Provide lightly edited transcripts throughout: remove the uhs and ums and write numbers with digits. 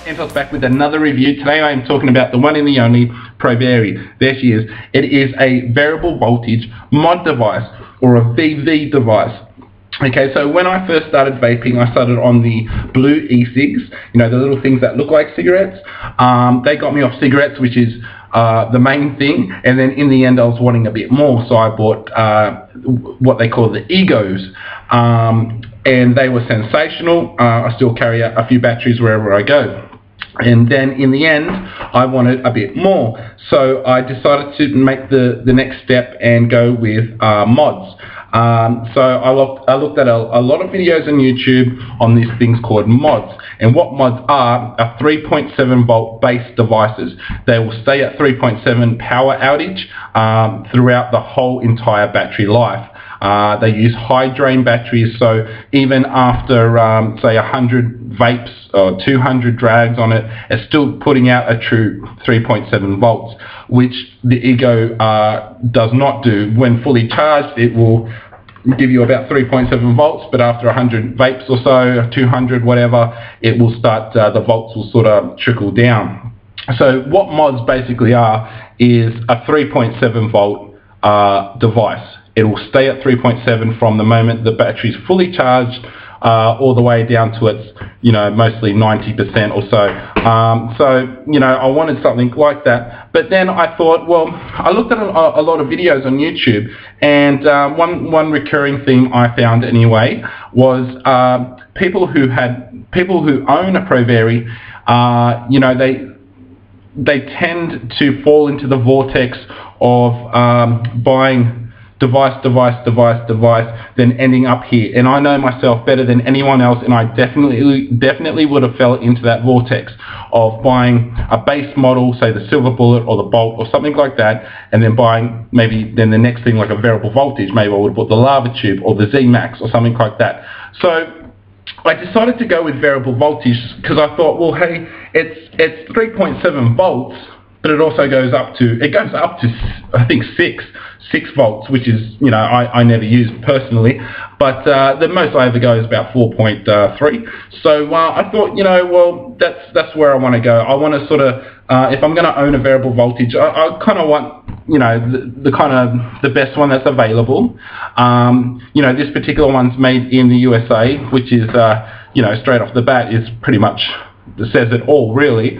ANTOSS back with another review. Today I am talking about the one and the only Provari. There she is. It is a variable voltage mod device, or a VV device. Okay, so when I first started vaping, I started on the blue e-cigs, you know, the little things that look like cigarettes. They got me off cigarettes, which is the main thing, and then in the end I was wanting a bit more, so I bought what they call the egos, and they were sensational. I still carry a few batteries wherever I go. And then in the end I wanted a bit more, so I decided to make the next step and go with mods. So I looked at a lot of videos on YouTube on these things called mods, and what mods are 3.7 volt base devices. They will stay at 3.7 power outage throughout the whole entire battery life. They use high drain batteries, so even after say 100 vapes or 200 drags on it, it's still putting out a true 3.7 volts, which the Ego does not do. When fully charged, it will give you about 3.7 volts, but after 100 vapes or so, 200 whatever, it will start, the volts will sort of trickle down. So what mods basically are is a 3.7 volt device. It will stay at 3.7 from the moment the battery is fully charged all the way down to its, you know, mostly 90% or so. So, you know, I wanted something like that. But then I thought, well, I looked at a lot of videos on YouTube, and one recurring theme I found anyway was people who own a Provari, you know, they tend to fall into the vortex of buying device, then ending up here. And I know myself better than anyone else, and I definitely would have fell into that vortex of buying a base model, say the Silver Bullet or the Bolt or something like that, and then buying maybe then the next thing like a variable voltage. Maybe I would have bought the Lava Tube or the Z-Max or something like that. So I decided to go with variable voltage because I thought, well, hey, it's 3.7 volts, but it also goes up to I think 6 volts, which is, you know, I never use personally, but the most I ever go is about 4.3. So I thought, you know, well, that's where I want to go. I want to sort of, if I'm going to own a variable voltage, I kind of want, you know, the best one that's available. You know, this particular one's made in the USA, which is, you know, straight off the bat is pretty much says it all, really.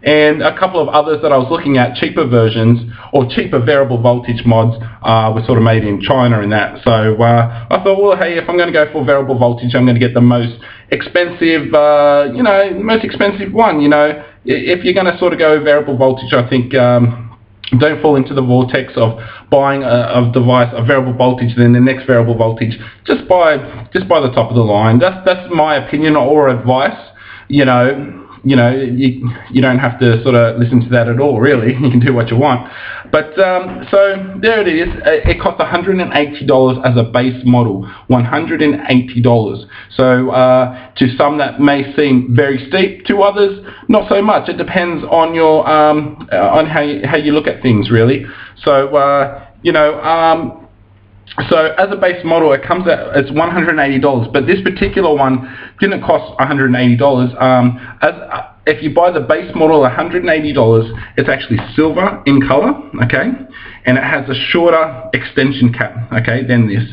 And a couple of others that I was looking at, cheaper versions or cheaper variable voltage mods, were sort of made in China and that. So I thought, well, hey, if I'm going to go for variable voltage, I'm going to get the most expensive, you know, most expensive one. You know, if you're going to sort of go variable voltage, I think don't fall into the vortex of buying a device, a variable voltage, then the next variable voltage. Just buy the top of the line. That's my opinion or advice. You know, you don't have to sort of listen to that at all, really. You can do what you want. But so there it is. It costs $180 as a base model. $180. So to some that may seem very steep, to others not so much. It depends on your on how you look at things, really. So you know. So as a base model, it comes at, it's $180, but this particular one didn't cost $180. If you buy the base model $180, it's actually silver in color, okay, and it has a shorter extension cap, okay, than this,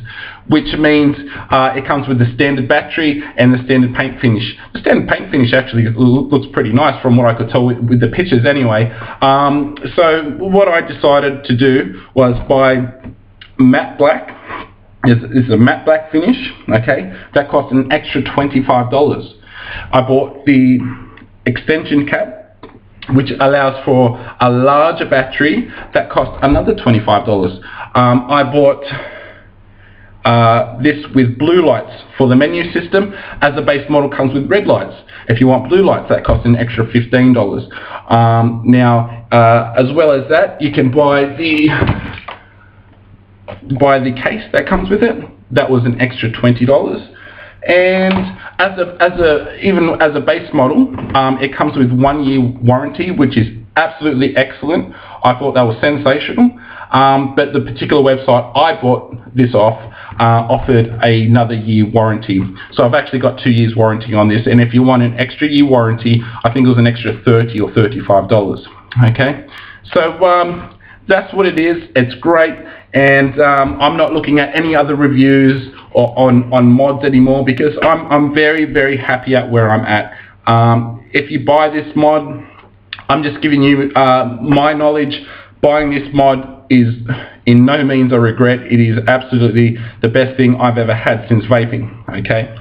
which means it comes with the standard battery and the standard paint finish. The standard paint finish actually looks pretty nice from what I could tell with the pictures anyway. So what I decided to do was buy matte black. This is a matte black finish, okay, that cost an extra $25. I bought the extension cap, which allows for a larger battery, that cost another $25. I bought this with blue lights for the menu system, as the base model comes with red lights. If you want blue lights, that costs an extra $15. Now as well as that, you can buy the case that comes with it. That was an extra $20. And even as a base model, it comes with 1 year warranty, which is absolutely excellent. I thought that was sensational. But the particular website I bought this off offered another year warranty. So I've actually got 2 years warranty on this, and if you want an extra year warranty, I think it was an extra $30 or $35. Okay, so that's what it is. It's great, and I'm not looking at any other reviews or on mods anymore, because I'm very, very happy at where I'm at. If you buy this mod, I'm just giving you my knowledge. Buying this mod is in no means a regret. It is absolutely the best thing I've ever had since vaping. Okay,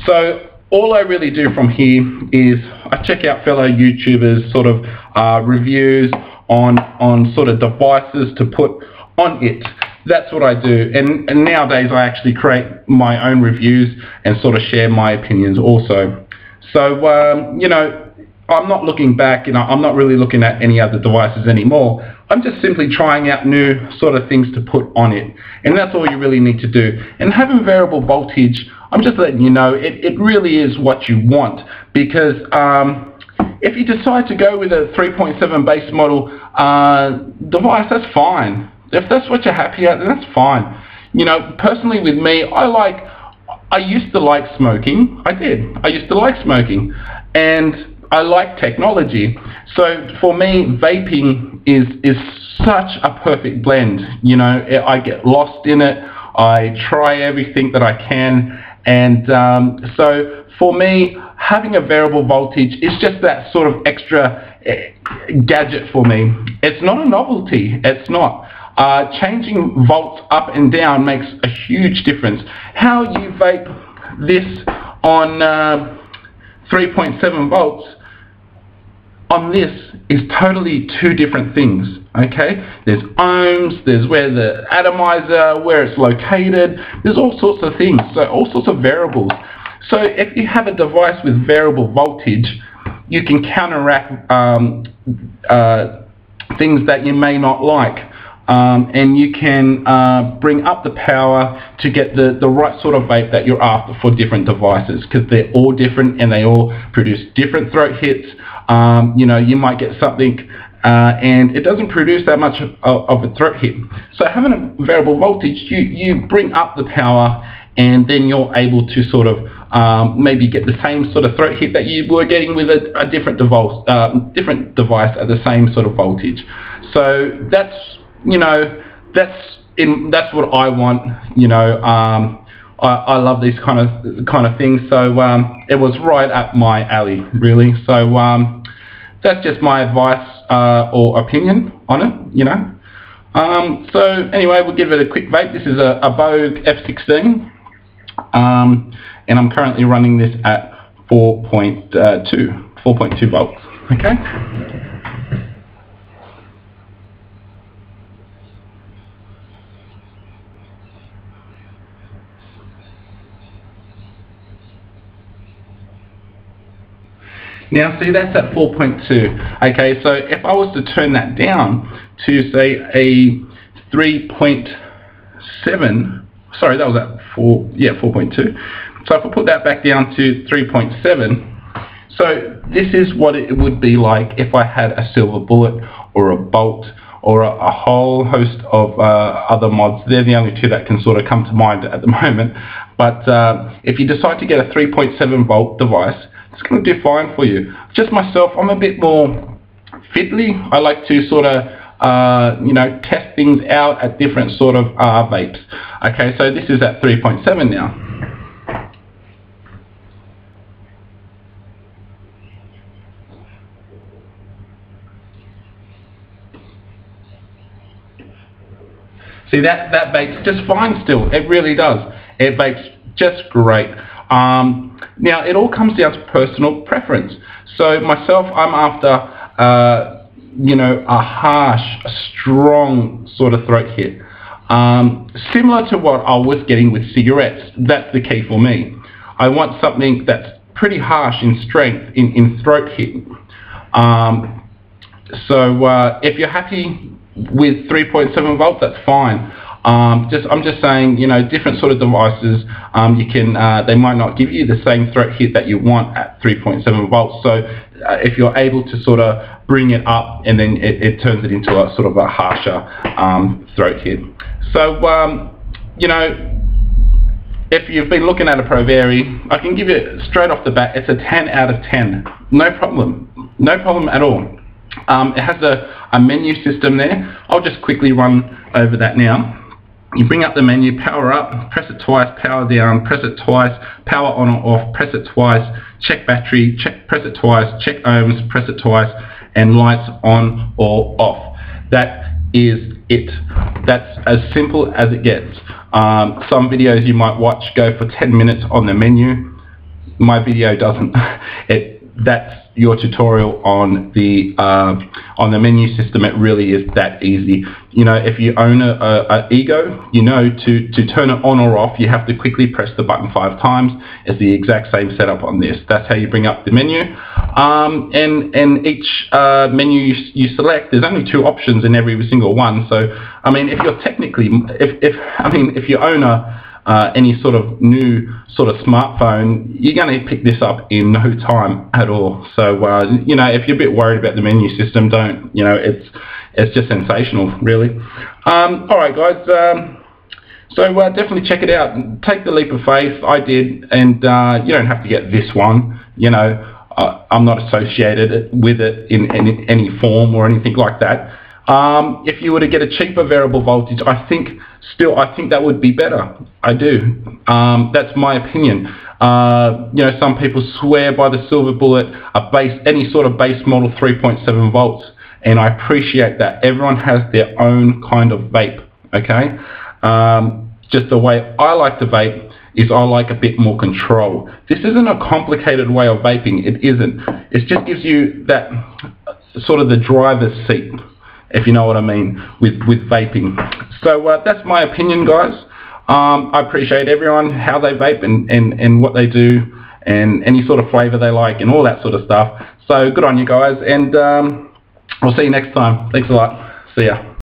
so all I really do from here is I check out fellow YouTubers sort of reviews on sort of devices to put on it. That's what I do, and nowadays I actually create my own reviews and sort of share my opinions also. So you know, I'm not looking back, you know, I'm not really looking at any other devices anymore. I'm just simply trying out new sort of things to put on it, and that's all you really need to do. And having variable voltage, I'm just letting you know, it really is what you want, because if you decide to go with a 3.7 base model device, that's fine. If that's what you're happy at, then that's fine. You know, personally with me, I used to like smoking. I used to like smoking, and I like technology. So for me, vaping is such a perfect blend. You know, I get lost in it. I try everything that I can, and so for me, having a variable voltage is just that sort of extra gadget for me. It's not a novelty. It's not. Changing volts up and down makes a huge difference. How you vape this on 3.7 volts on this is totally two different things. Okay, there's ohms, there's where the atomizer, where it's located, there's all sorts of things, so all sorts of variables. So if you have a device with variable voltage, you can counteract things that you may not like. And you can bring up the power to get the right sort of vape that you're after for different devices, because they're all different and they all produce different throat hits. You know, you might get something and it doesn't produce that much of a throat hit. So having a variable voltage, you bring up the power, and then you're able to sort of maybe get the same sort of throat hit that you were getting with a different device at the same sort of voltage. So that's, you know, that's what I want. You know, I love these kind of things. So it was right up my alley, really. So that's just my advice or opinion on it. You know. So anyway, we'll give it a quick vape. This is a Vogue F16, and I'm currently running this at 4.2 volts. Okay. Now see, that's at 4.2. Okay, so if I was to turn that down to say a 3.7, sorry, that was at 4.2. So if I put that back down to 3.7, so this is what it would be like if I had a silver bullet or a bolt or a whole host of other mods. They're the only two that can sort of come to mind at the moment. But if you decide to get a 3.7 volt device, it's going to do fine for you. Just myself, I'm a bit more fiddly. I like to sort of, you know, test things out at different sort of vapes. Okay, so this is at 3.7 now. See, that vapes just fine still. It really does. It vapes just great. Now, it all comes down to personal preference. So myself, I'm after, you know, a harsh, a strong sort of throat hit. Similar to what I was getting with cigarettes. That's the key for me. I want something that's pretty harsh in strength, in throat hit. So if you're happy with 3.7 volts, that's fine. I'm just saying, you know, different sort of devices, you can, they might not give you the same throat hit that you want at 3.7 volts. So if you're able to sort of bring it up, and then it turns it into a sort of a harsher throat hit. So you know, if you've been looking at a Provari, I can give you straight off the bat, it's a 10 out of 10. No problem. No problem at all. It has a menu system there. I'll just quickly run over that now. You bring up the menu, power up, press it twice, power down, press it twice, power on or off, press it twice, check battery, press it twice, check ohms, press it twice, and lights on or off. That is it. That's as simple as it gets. Some videos you might watch go for 10 minutes on the menu. My video doesn't. That's your tutorial on the menu system. It really is that easy. You know, if you own a Ego, you know to turn it on or off, you have to quickly press the button 5 times. It's the exact same setup on this. That's how you bring up the menu. And each menu you select, there's only 2 options in every single one. So, I mean, if you're technically, if you own any sort of new sort of smartphone, you're going to pick this up in no time at all. So you know, if you're a bit worried about the menu system, don't, you know, it's just sensational, really. Alright guys, so definitely check it out. Take the leap of faith. I did, and you don't have to get this one. You know, I'm not associated with it in any form or anything like that. If you were to get a cheaper variable voltage, I think that would be better. I do. That's my opinion. You know, some people swear by the silver bullet, any sort of base model 3.7 volts, and I appreciate that. Everyone has their own kind of vape, okay? Just the way I like to vape is I like a bit more control. This isn't a complicated way of vaping. It isn't. It just gives you that sort of the driver's seat, if you know what I mean, with vaping. So that's my opinion, guys. I appreciate everyone, how they vape and what they do, and any sort of flavour they like and all that sort of stuff. So good on you guys, and I'll see you next time. Thanks a lot. See ya.